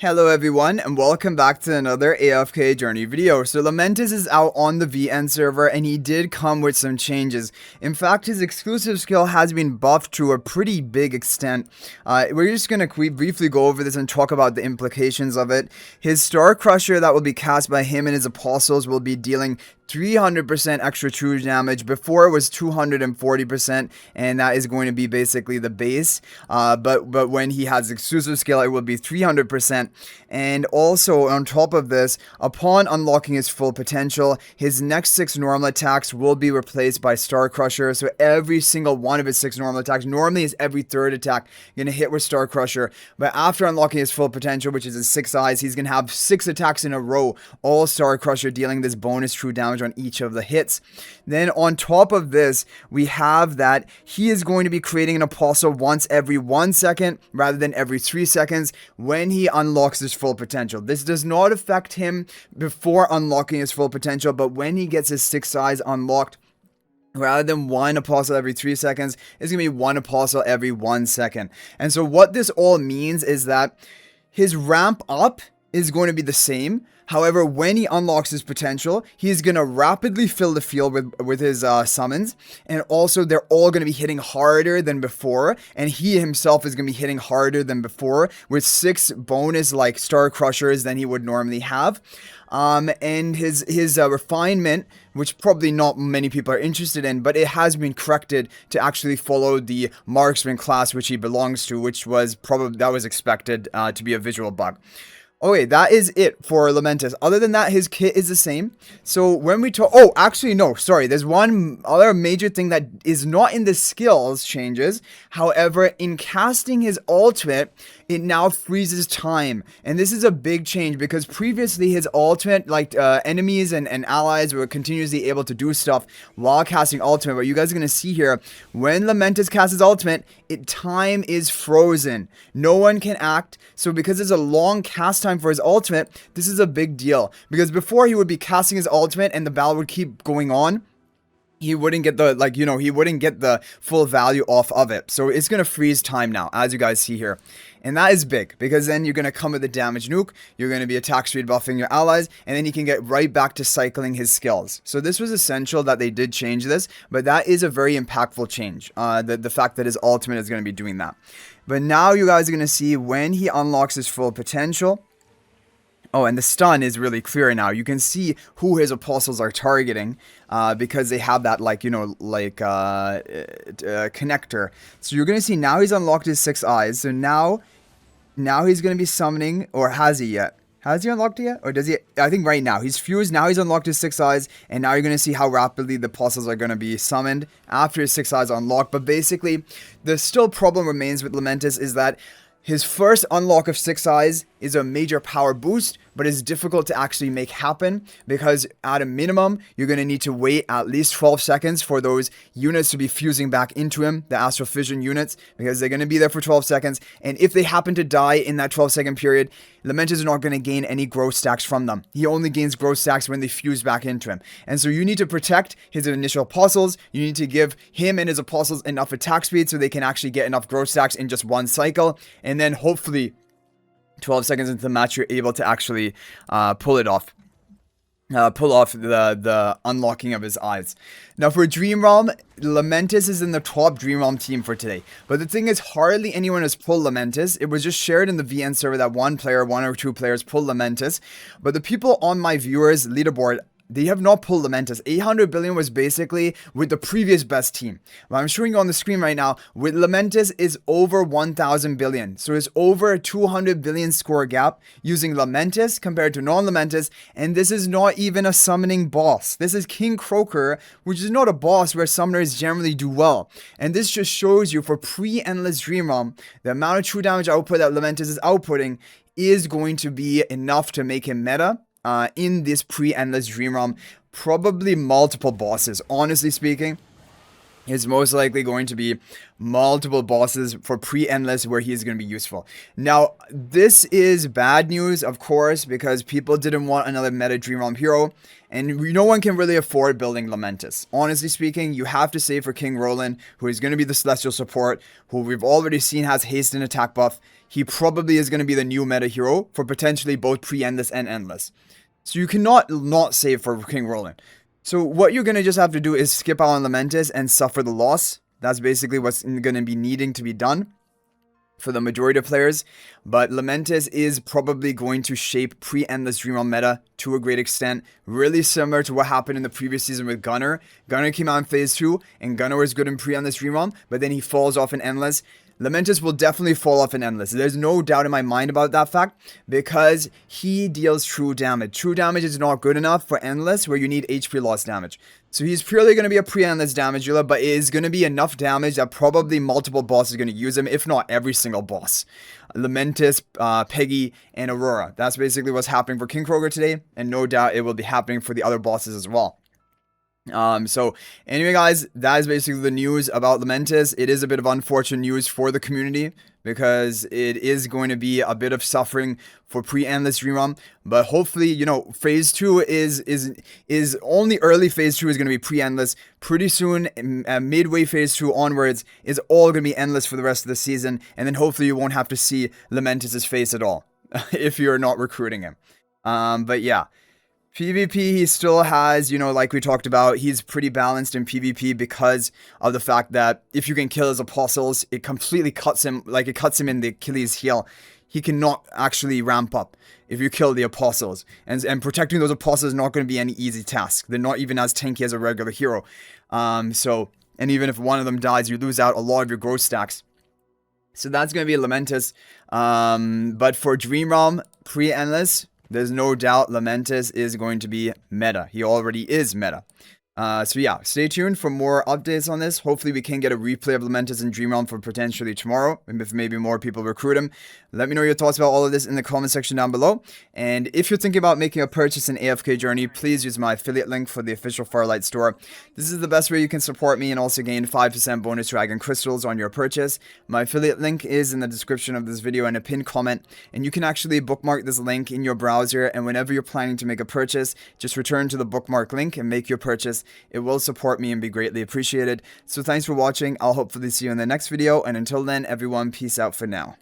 Hello everyone and welcome back to another AFK journey video. So Lamentis is out on the VN server and he did come with some changes. In fact, his exclusive skill has been buffed to a pretty big extent. We're just going to briefly go over this and talk about the implications of it. His Star Crusher that will be cast by him and his apostles will be dealing 300% extra true damage. Before it was 240%, and that is going to be basically the base. But when he has exclusive skill, it will be 300%. And also on top of this, upon unlocking his full potential, his next 6 normal attacks will be replaced by Star Crusher. So every single one of his 6 normal attacks, normally is every 3rd attack, gonna hit with Star Crusher. But after unlocking his full potential, which is his 6 eyes, he's gonna have 6 attacks in a row, all Star Crusher, dealing this bonus true damage on each of the hits. Then on top of this, we have that he is going to be creating an apostle once every 1 second rather than every 3 seconds when he unlocks his full potential. This does not affect him before unlocking his full potential, but when he gets his 6 eyes unlocked, rather than 1 apostle every 3 seconds, it's going to be 1 apostle every 1 second. And so what this all means is that his ramp up is going to be the same. However, when he unlocks his potential, he's going to rapidly fill the field with his summons. And also, they're all going to be hitting harder than before. And he himself is going to be hitting harder than before with 6 bonus like Star Crushers than he would normally have. And his refinement, which probably not many people are interested in, but it has been corrected to actually follow the marksman class which he belongs to, which was expected to be a visual bug. Okay, that is it for Lamentis. Other than that, his kit is the same. So when we talk... Oh, actually, no. Sorry. There's one other major thing that is not in the skills changes. However, in casting his ultimate, it now freezes time. And this is a big change because previously his ultimate, like enemies and allies were continuously able to do stuff while casting ultimate. But you guys are going to see here, when Lamentis casts his ultimate, time is frozen. No one can act. So because there's a long cast time for his ultimate, this is a big deal. Because before he would be casting his ultimate and the battle would keep going on, he wouldn't get the, he wouldn't get the full value off of it. So it's going to freeze time now, as you guys see here. And that is big, because then you're going to come with a damage nuke, you're going to be attack speed buffing your allies, and then you can get right back to cycling his skills. So this was essential that they did change this, but that is a very impactful change, the fact that his ultimate is going to be doing that. But now you guys are going to see when he unlocks his full potential. Oh, and the stun is really clear now. You can see who his apostles are targeting because they have that, connector. So you're going to see now he's unlocked his 6 eyes. So now he's going to be summoning, or has he yet? Has he unlocked it yet? Or does he? I think right now. He's fused. Now he's unlocked his 6 eyes. And now you're going to see how rapidly the apostles are going to be summoned after his 6 eyes are unlocked. But basically, the still problem remains with Lamentis is that his first unlock of 6 eyes is a major power boost, but it's difficult to actually make happen because at a minimum, you're going to need to wait at least 12 seconds for those units to be fusing back into him, the Astral Fission units, because they're going to be there for 12 seconds. And if they happen to die in that 12-second period, Lamentis is not going to gain any growth stacks from them. He only gains growth stacks when they fuse back into him. And so you need to protect his initial apostles. You need to give him and his apostles enough attack speed so they can actually get enough growth stacks in just one cycle. And then hopefully 12 seconds into the match, you're able to actually pull it off. Pull off the unlocking of his eyes. Now for Dream Realm, Lamentis is in the top Dream Realm team for today. But the thing is, hardly anyone has pulled Lamentis. It was just shared in the VN server that one or two players pulled Lamentis. But the people on my viewers leaderboard, they have not pulled Lamentis. 800 billion was basically with the previous best team. What I'm showing you on the screen right now, with Lamentis is over 1000 billion. So it's over a 200 billion score gap using Lamentis compared to non-Lamentis. And this is not even a summoning boss. This is King Croaker, which is not a boss where summoners generally do well. And this just shows you for pre-Endless Dream Realm, the amount of true damage output that Lamentis is outputting is going to be enough to make him meta. In this pre-Endless Dream Realm, probably multiple bosses, honestly speaking. is most likely going to be multiple bosses for pre-endless where he is going to be useful. Now, this is bad news, of course, because people didn't want another meta Dream Realm hero, and no one can really afford building Lamentis. Honestly speaking, you have to save for King Roland, who is going to be the Celestial support, who we've already seen has haste and attack buff. He probably is going to be the new meta hero for potentially both pre-endless and endless. So you cannot not save for King Roland. So what you're going to just have to do is skip out on Lamentis and suffer the loss. That's basically what's going to be needing to be done for the majority of players. But Lamentis is probably going to shape pre-endless Dream Realm meta to a great extent. Really similar to what happened in the previous season with Gunnar. Gunnar came out in Phase 2 and Gunnar was good in pre-endless Dream Realm, but then he falls off in endless. Lamentis will definitely fall off in endless. There's no doubt in my mind about that fact because he deals true damage. True damage is not good enough for endless where you need HP loss damage. So he's purely going to be a pre-endless damage dealer, but it is going to be enough damage that probably multiple bosses are going to use him, if not every single boss. Lamentis, Peggy, and Aurora. That's basically what's happening for King Kroger today, and no doubt it will be happening for the other bosses as well. So anyway guys, that is basically the news about Lamentis. It is a bit of unfortunate news for the community because it is going to be a bit of suffering for pre-endless Dream Realm, but hopefully, you know, phase 2 is only early phase 2 is going to be pre-endless. Pretty soon, midway phase 2 onwards is all going to be endless for the rest of the season, and then hopefully you won't have to see Lamentis' face at all if you're not recruiting him. But yeah. PvP, he still has, you know, like we talked about, he's pretty balanced in PvP because of the fact that if you can kill his apostles, it completely cuts him, like it cuts him in the Achilles heel. He cannot actually ramp up if you kill the apostles. And protecting those apostles is not going to be any easy task. They're not even as tanky as a regular hero. And even if one of them dies, you lose out a lot of your growth stacks. So that's going to be Lamentis. But for Dream Realm, pre-endless, there's no doubt Lamentis is going to be meta. He already is meta. So yeah, stay tuned for more updates on this. Hopefully we can get a replay of Lamentis in Dream Realm for potentially tomorrow, if maybe more people recruit him. Let me know your thoughts about all of this in the comment section down below. And if you're thinking about making a purchase in AFK Journey, please use my affiliate link for the official Farlight store. This is the best way you can support me and also gain 5% bonus dragon crystals on your purchase. My affiliate link is in the description of this video and a pinned comment, and you can actually bookmark this link in your browser, and whenever you're planning to make a purchase, just return to the bookmark link and make your purchase. It will support me and be greatly appreciated. So thanks for watching. I'll hopefully see you in the next video. And until then, everyone, peace out for now.